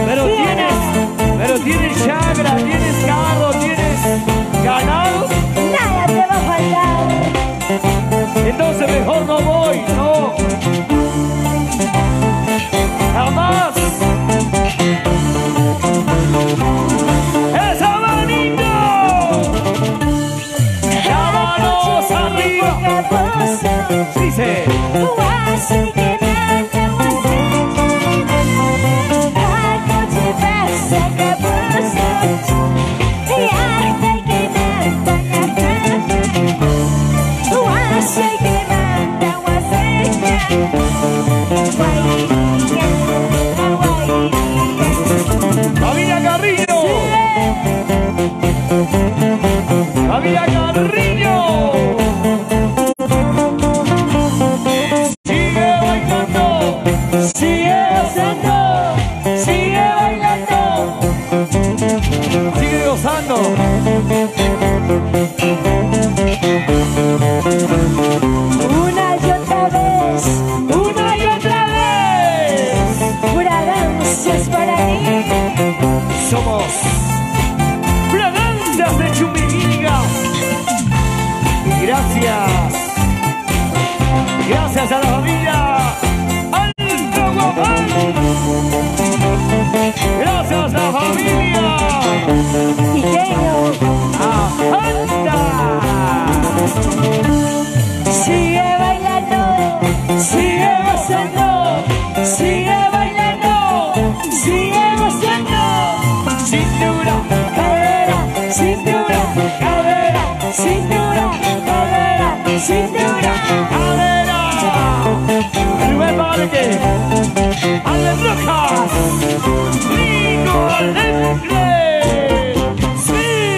Pero tienes chagra, tienes carro, tienes ganado. Nada te va a faltar. Entonces mejor no voy, no. Jamás. ¡Esa manito! ¡La manos arriba! Dice. ¡Familia Carrillo! ¡Familia Carrillo! ¡Sigue bailando! ¡Sigue gozando! ¡Sigue bailando! ¡Sigue gozando! Una y otra vez, ¡Una y otra vez! pura danza es para mí. Somos Fragancias de Chumbiquillas. Y gracias a la familia Alto Guapán. Gracias a la familia Pequeño, Ajanta. sigue bailando, Sigue gozando, sigue bailando, sigue gozando. Cintura, cadera, cintura, cadera, cintura, cadera, cintura.